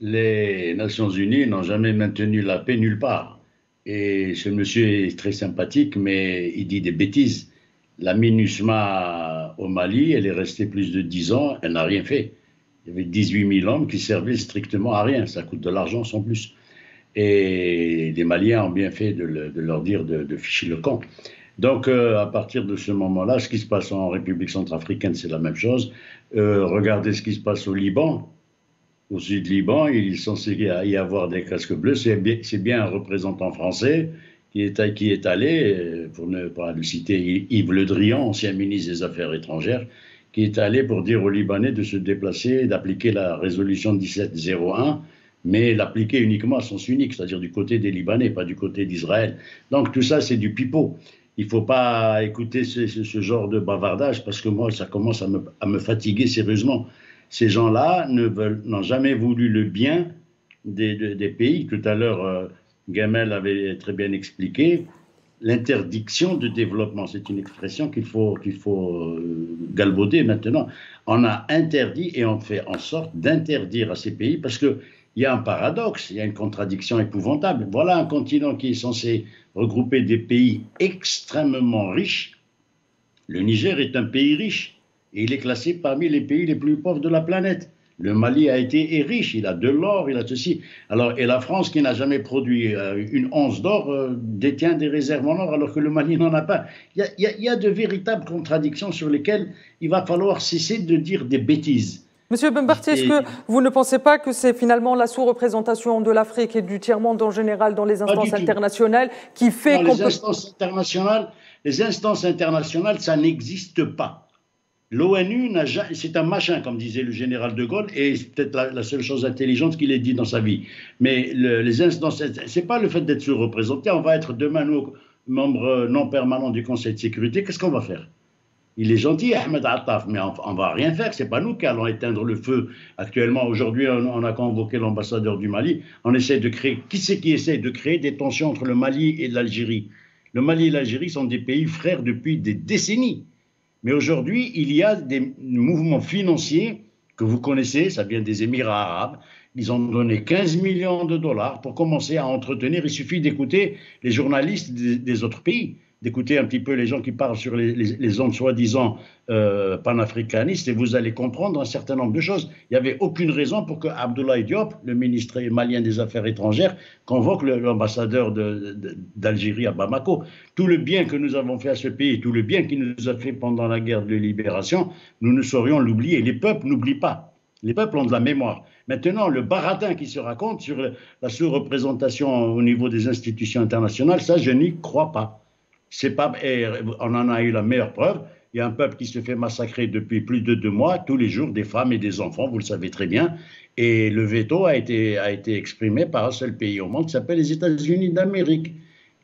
Les Nations Unies n'ont jamais maintenu la paix nulle part. Et ce monsieur est très sympathique, mais il dit des bêtises. La MINUSMA au Mali, elle est restée plus de 10 ans, elle n'a rien fait. Il y avait 18 000 hommes qui servaient strictement à rien. Ça coûte de l'argent sans plus. Et les Maliens ont bien fait de leur dire de ficher le camp. Donc, à partir de ce moment-là, ce qui se passe en République centrafricaine, c'est la même chose. Regardez ce qui se passe au Liban. Au sud-Liban, il est censé y avoir des casques bleus. C'est bien un représentant français qui est allé, pour ne pas le citer, Yves Le Drian, ancien ministre des Affaires étrangères, qui est allé pour dire aux Libanais de se déplacer, d'appliquer la résolution 1701, mais l'appliquer uniquement à sens unique, c'est-à-dire du côté des Libanais, pas du côté d'Israël. Donc tout ça, c'est du pipeau. Il ne faut pas écouter ce genre de bavardage, parce que moi, ça commence à me fatiguer sérieusement. Ces gens-là n'ont jamais voulu le bien des pays. Tout à l'heure, Gamel avait très bien expliqué l'interdiction de développement. C'est une expression qu'il faut galvauder maintenant. On a interdit et on fait en sorte d'interdire à ces pays parce qu'il y a un paradoxe, il y a une contradiction épouvantable. Voilà un continent qui est censé regrouper des pays extrêmement riches. Le Niger est un pays riche. Et il est classé parmi les pays les plus pauvres de la planète. Le Mali est riche, il a de l'or, il a ceci. Alors, et la France, qui n'a jamais produit une once d'or, détient des réserves en or, alors que le Mali n'en a pas. Il y a de véritables contradictions sur lesquelles il va falloir cesser de dire des bêtises. Monsieur Benbarti, est-ce que vous ne pensez pas que c'est finalement la sous-représentation de l'Afrique et du tiers-monde en général dans les instances internationales qui fait qu'on peut... Les instances internationales, ça n'existe pas. L'ONU, c'est un machin, comme disait le général de Gaulle, et c'est peut-être la seule chose intelligente qu'il ait dit dans sa vie. Mais les instances, c'est pas le fait d'être sous-représenté. On va être demain, nous, membres non permanents du Conseil de sécurité. Qu'est-ce qu'on va faire? Il est gentil, Ahmed Attaf, mais on va rien faire. C'est pas nous qui allons éteindre le feu. Actuellement, aujourd'hui, on a convoqué l'ambassadeur du Mali. On essaie de créer. Qui c'est qui essaie de créer des tensions entre le Mali et l'Algérie? Le Mali et l'Algérie sont des pays frères depuis des décennies. Mais aujourd'hui, il y a des mouvements financiers que vous connaissez, ça vient des Émirats arabes. Ils ont donné 15 millions de dollars pour commencer à entretenir. Il suffit d'écouter les journalistes des autres pays, d'écouter un petit peu les gens qui parlent sur les ondes soi-disant panafricanistes, et vous allez comprendre un certain nombre de choses. Il n'y avait aucune raison pour que Abdoulaye Diop, le ministre malien des Affaires étrangères, convoque l'ambassadeur d'Algérie à Bamako. Tout le bien que nous avons fait à ce pays, tout le bien qu'il nous a fait pendant la guerre de libération, nous ne saurions l'oublier. Les peuples n'oublient pas. Les peuples ont de la mémoire. Maintenant, le baratin qui se raconte sur la sous-représentation au niveau des institutions internationales, ça, je n'y crois pas. C'est pas, et on en a eu la meilleure preuve. Il y a un peuple qui se fait massacrer depuis plus de 2 mois, tous les jours, des femmes et des enfants, vous le savez très bien. Et le veto a été exprimé par un seul pays au monde qui s'appelle les États-Unis d'Amérique.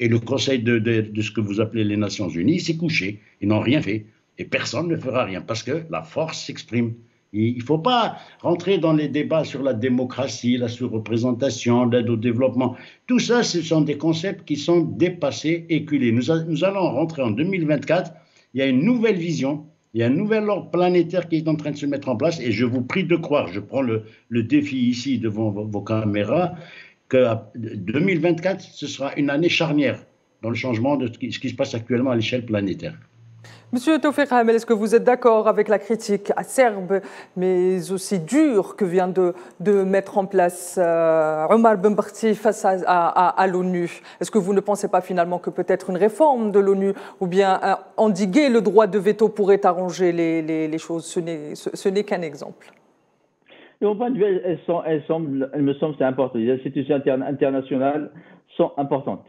Et le Conseil de ce que vous appelez les Nations Unies s'est couché. Ils n'ont rien fait. Et personne ne fera rien parce que la force s'exprime. Il ne faut pas rentrer dans les débats sur la démocratie, la sous-représentation, l'aide au développement. Tout ça, ce sont des concepts qui sont dépassés, éculés. Nous allons rentrer en 2024. Il y a une nouvelle vision, il y a un nouvel ordre planétaire qui est en train de se mettre en place. Et je vous prie de croire, je prends le défi ici devant vos caméras, que 2024, ce sera une année charnière dans le changement de ce qui se passe actuellement à l'échelle planétaire. Monsieur Taoufik Hamel, est-ce que vous êtes d'accord avec la critique acerbe, mais aussi dure, que vient de mettre en place Omar Ben Barti face à l'ONU? Est-ce que vous ne pensez pas finalement que peut-être une réforme de l'ONU ou bien endiguer le droit de veto pourrait arranger les choses? Ce n'est qu'un exemple. De mon point de vue, elles me semblent c'est important. Les institutions internationales sont importantes.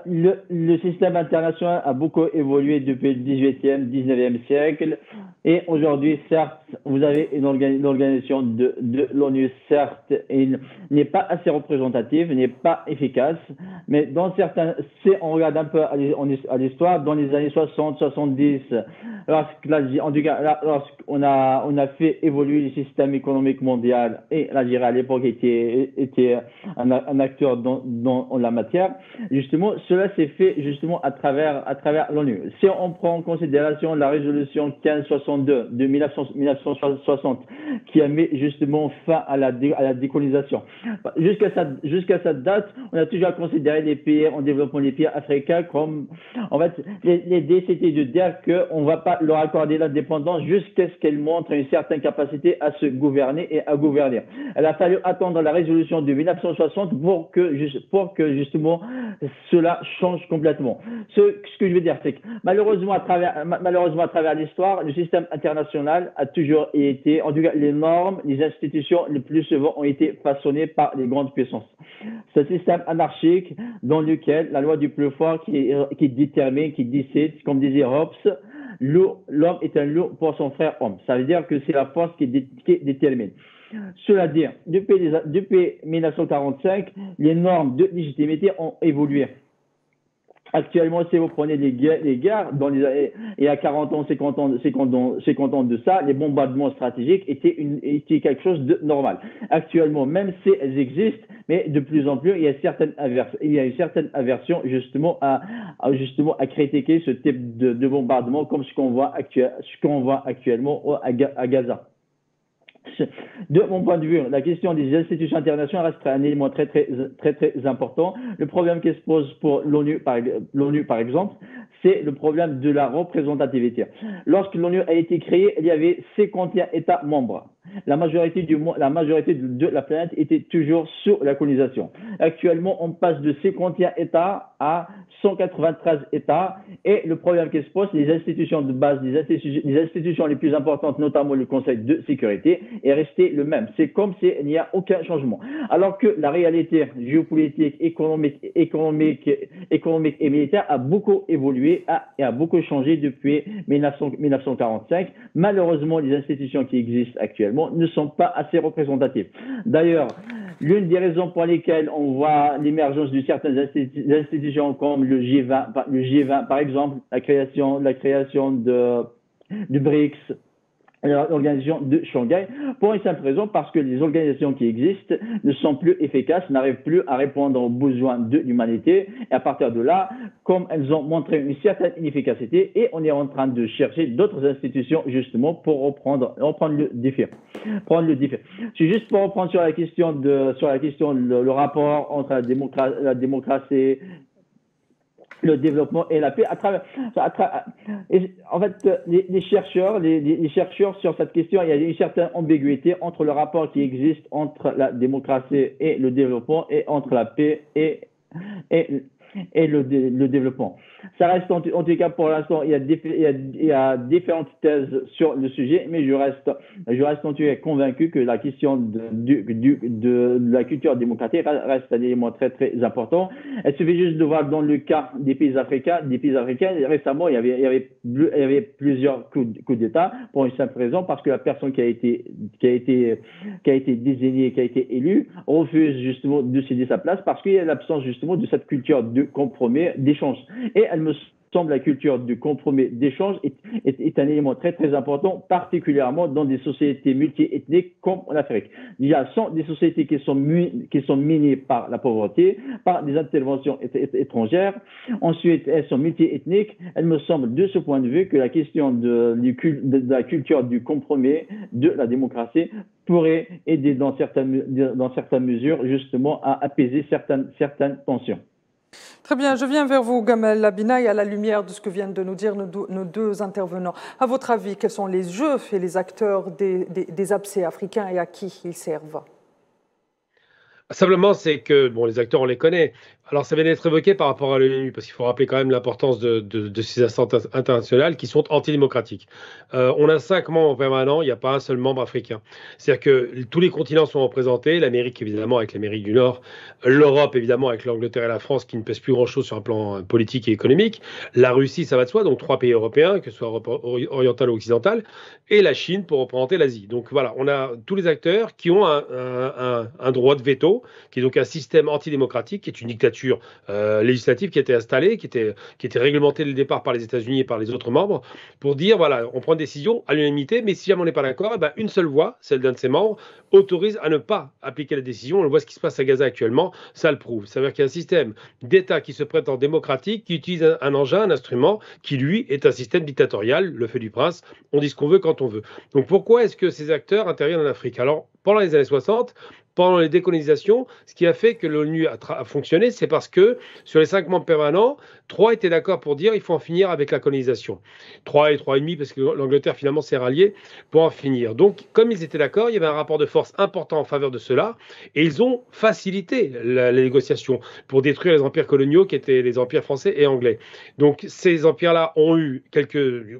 Le système international a beaucoup évolué depuis le 18e, 19e siècle et aujourd'hui, certes, vous avez une organisation de l'ONU, certes, elle n'est pas assez représentative, n'est pas efficace, mais dans certains, si on regarde un peu à l'histoire, dans les années 60, 70, lorsqu'on a fait évoluer le système économique mondial et l'Algérie à l'époque était un acteur dans la matière, justement, cela s'est fait justement à travers l'ONU. Si on prend en considération la résolution 1562 de 1960 qui a mis justement fin à la décolonisation, jusqu'à cette date, on a toujours considéré les pays en développement, les pays africains comme, en fait, l'idée c'était de dire qu'on ne va pas leur accorder l'indépendance jusqu'à ce qu'elles montrent une certaine capacité à se gouverner et à gouverner. Il a fallu attendre la résolution de 1960 pour que justement cela change complètement. Ce que je veux dire, c'est que malheureusement à travers l'histoire, le système international a toujours été, en tout cas les normes, les institutions le plus souvent ont été façonnées par les grandes puissances. C'est un système anarchique dans lequel la loi du plus fort qui détermine, qui décide, comme disait Hobbes, l'homme est un loup pour son frère homme. Ça veut dire que c'est la force qui détermine. Cela dit, depuis 1945, les normes de légitimité ont évolué. Actuellement, si vous prenez les guerres, il y a 40 ans, 50 ans de ça, les bombardements stratégiques étaient quelque chose de normal. Actuellement, même si elles existent, mais de plus en plus, il y a une certaine aversion justement à critiquer ce type de bombardement comme ce qu'on voit actuellement à Gaza. De mon point de vue, la question des institutions internationales reste un élément très important. Le problème qui se pose pour l'ONU, par exemple, c'est le problème de la représentativité. Lorsque l'ONU a été créée, il y avait 51 États membres. La majorité de la planète était toujours sous la colonisation. Actuellement, on passe de 51 États à 193 États et le problème qui se pose, les institutions de base, les institutions les plus importantes, notamment le Conseil de sécurité, est resté le même. C'est comme s'il n'y a aucun changement. Alors que la réalité géopolitique, économique et militaire a beaucoup évolué et a beaucoup changé depuis 1945. Malheureusement, les institutions qui existent actuellement ne sont pas assez représentatives. D'ailleurs, l'une des raisons pour lesquelles on voit l'émergence de certaines institutions comme le G20 par exemple, la création de BRICS, l'organisation de Shanghai, pour une simple raison, parce que les organisations qui existent ne sont plus efficaces, n'arrivent plus à répondre aux besoins de l'humanité. Et à partir de là, comme elles ont montré une certaine inefficacité, et on est en train de chercher d'autres institutions justement pour reprendre le défi. C'est juste pour reprendre sur la question le rapport entre la démocratie, le développement et la paix en fait, les chercheurs sur cette question, il y a une certaine ambiguïté entre le rapport qui existe entre la démocratie et le développement et entre la paix et le développement. Ça reste en tout cas pour l'instant, il y a différentes thèses sur le sujet, mais je reste en tout cas convaincu que la question de la culture démocratique reste un élément très très important. Il suffit juste de voir dans le cas des pays africains, récemment il y avait plusieurs coups d'État pour une simple raison, parce que la personne qui a été désignée, qui a été élue, refuse justement de céder sa place parce qu'il y a l'absence justement de cette culture de compromis, d'échange. Et elle me semble la culture du compromis, d'échange est un élément très très important, particulièrement dans des sociétés multiethniques comme en Afrique. Il y a des sociétés qui sont minées par la pauvreté, par des interventions étrangères. Ensuite, elles sont multiethniques. Elle me semble de ce point de vue que la question de la culture du compromis, de la démocratie, pourrait aider dans certaines mesures justement à apaiser certaines tensions. Très bien, je viens vers vous, Gamel Abinaï, à la lumière de ce que viennent de nous dire nos deux intervenants. À votre avis, quels sont les jeux et les acteurs des abcès africains et à qui ils servent? Simplement, c'est que les acteurs, on les connaît. Alors, ça vient d'être évoqué par rapport à l'ONU, parce qu'il faut rappeler quand même l'importance de ces instances internationales qui sont antidémocratiques. On a 5 membres permanents, il n'y a pas un seul membre africain. C'est-à-dire que tous les continents sont représentés, l'Amérique évidemment avec l'Amérique du Nord, l'Europe évidemment avec l'Angleterre et la France qui ne pèsent plus grand-chose sur un plan politique et économique, la Russie, ça va de soi, donc 3 pays européens, que ce soit oriental ou occidental, et la Chine pour représenter l'Asie. Donc voilà, on a tous les acteurs qui ont un droit de veto, qui est donc un système antidémocratique, qui est une dictature législative qui a été installée, qui était réglementée dès le départ par les États-Unis et par les autres membres, pour dire, voilà, on prend une décision à l'unanimité, mais si jamais on n'est pas d'accord, une seule voix, celle d'un de ses membres, autorise à ne pas appliquer la décision. On voit ce qui se passe à Gaza actuellement, ça le prouve. Ça veut dire qu'il y a un système d'État qui se prétend démocratique, qui utilise un engin, un instrument, qui lui est un système dictatorial, le feu du prince, on dit ce qu'on veut quand on veut. Donc pourquoi est-ce que ces acteurs interviennent en Afrique? Alors, pendant les années 60, pendant les décolonisations, ce qui a fait que l'ONU a fonctionné, c'est parce que sur les 5 membres permanents, 3 étaient d'accord pour dire qu'il faut en finir avec la colonisation. 3 et 3,5 parce que l'Angleterre finalement s'est ralliée pour en finir. Donc, comme ils étaient d'accord, il y avait un rapport de force important en faveur de cela et ils ont facilité la négociation pour détruire les empires coloniaux qui étaient les empires français et anglais. Donc, ces empires-là ont eu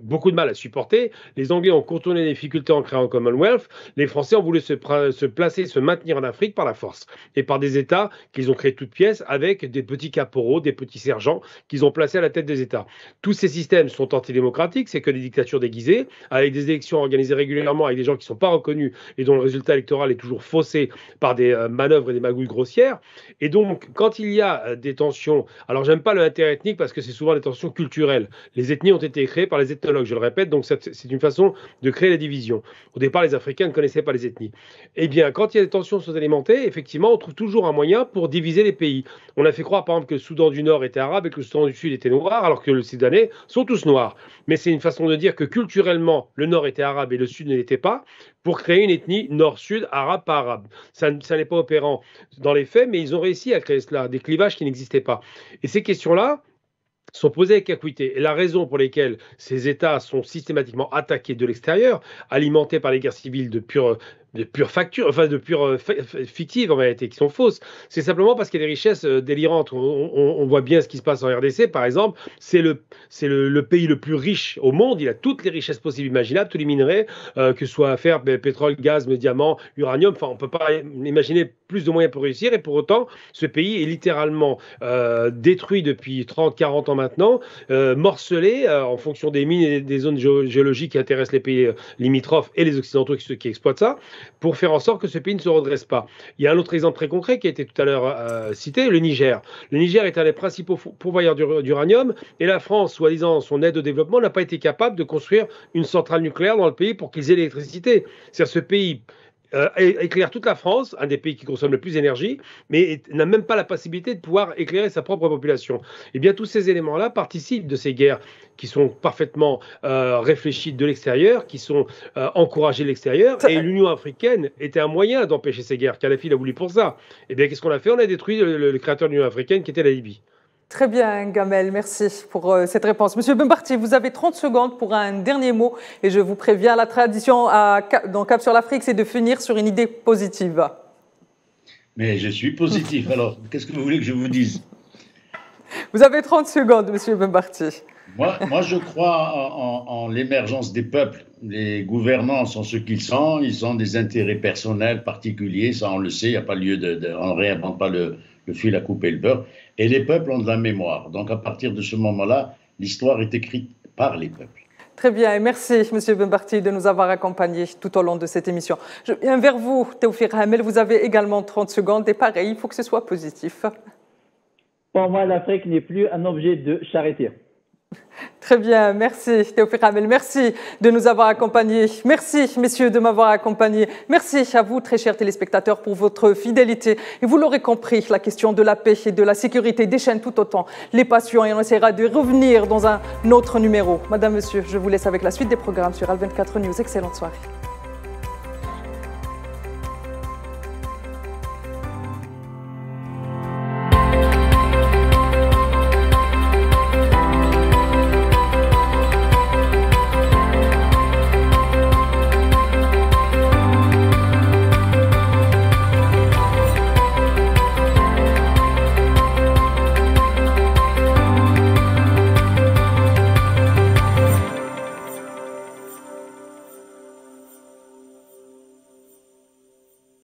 beaucoup de mal à supporter. Les Anglais ont contourné les difficultés en créant un Commonwealth. Les Français ont voulu se placer, se maintenir en Afrique par la force et par des États qu'ils ont créés toutes pièces avec des petits caporaux, des petits sergents qu'ils ont placés à la tête des États. Tous ces systèmes sont antidémocratiques, c'est que des dictatures déguisées, avec des élections organisées régulièrement avec des gens qui ne sont pas reconnus et dont le résultat électoral est toujours faussé par des manœuvres et des magouilles grossières. Et donc, quand il y a des tensions, alors j'aime pas le interethnique parce que c'est souvent des tensions culturelles. Les ethnies ont été créées par les ethnologues, je le répète, donc c'est une façon de créer la division. Au départ, les Africains ne connaissaient pas les ethnies. Eh bien, quand il y a des tensions alimentées, effectivement, on trouve toujours un moyen pour diviser les pays. On a fait croire, par exemple, que le Soudan du Nord était arabe et que le Soudan du Sud était noir, alors que les Soudanais sont tous noirs. Mais c'est une façon de dire que culturellement, le Nord était arabe et le Sud ne l'était pas, pour créer une ethnie Nord-Sud, arabe par arabe. Ça n'est pas opérant dans les faits, mais ils ont réussi à créer cela, des clivages qui n'existaient pas. Et ces questions-là sont posées avec acuité. Et la raison pour laquelle ces États sont systématiquement attaqués de l'extérieur, alimentés par les guerres civiles de pure facture, enfin de pure fictive en réalité, qui sont fausses. C'est simplement parce qu'il y a des richesses délirantes. On voit bien ce qui se passe en RDC, par exemple. C'est le pays le plus riche au monde. Il a toutes les richesses possibles imaginables, tous les minerais, que ce soit fer, pétrole, gaz, diamants, uranium. Enfin, on ne peut pas imaginer plus de moyens pour réussir. Et pour autant, ce pays est littéralement détruit depuis 30-40 ans maintenant, morcelé en fonction des mines et des zones géologiques qui intéressent les pays limitrophes et les Occidentaux qui exploitent ça, pour faire en sorte que ce pays ne se redresse pas. Il y a un autre exemple très concret qui a été tout à l'heure cité, le Niger. Le Niger est un des principaux pourvoyeurs d'uranium et la France, soi-disant son aide au développement, n'a pas été capable de construire une centrale nucléaire dans le pays pour qu'ils aient l'électricité. C'est-à-dire ce pays éclaire toute la France, un des pays qui consomme le plus d'énergie, mais n'a même pas la possibilité de pouvoir éclairer sa propre population. Eh bien, tous ces éléments-là participent de ces guerres qui sont parfaitement réfléchies de l'extérieur, qui sont encouragées de l'extérieur, et l'Union africaine était un moyen d'empêcher ces guerres. Kadhafi l'a voulu pour ça. Eh bien, qu'est-ce qu'on a fait? On a détruit le créateur de l'Union africaine, qui était la Libye. Très bien, Gamel, merci pour cette réponse. Monsieur Bembarti, vous avez 30 secondes pour un dernier mot et je vous préviens, la tradition dans Cap sur l'Afrique, c'est de finir sur une idée positive. Mais je suis positif, alors qu'est-ce que vous voulez que je vous dise? Vous avez 30 secondes, M. Benbarti. Moi, je crois en l'émergence des peuples. Les gouvernants sont ce qu'ils sont. Ils ont des intérêts personnels particuliers. Ça, on le sait. Il n'y a pas lieu on ne réinvente pas le fil à couper le beurre. Et les peuples ont de la mémoire. Donc, à partir de ce moment-là, l'histoire est écrite par les peuples. Très bien, et merci M. Benbarti de nous avoir accompagnés tout au long de cette émission. Je viens vers vous, Théophile Hamel, vous avez également 30 secondes et pareil, il faut que ce soit positif. Pour moi, l'Afrique n'est plus un objet de charité. Très bien, merci Théophile Hamel, merci de nous avoir accompagnés. Merci messieurs de m'avoir accompagné. Merci à vous très chers téléspectateurs pour votre fidélité. Et vous l'aurez compris, la question de la paix et de la sécurité déchaîne tout autant les passions et on essaiera de revenir dans un autre numéro. Madame, monsieur, je vous laisse avec la suite des programmes sur Al 24 News. Excellente soirée.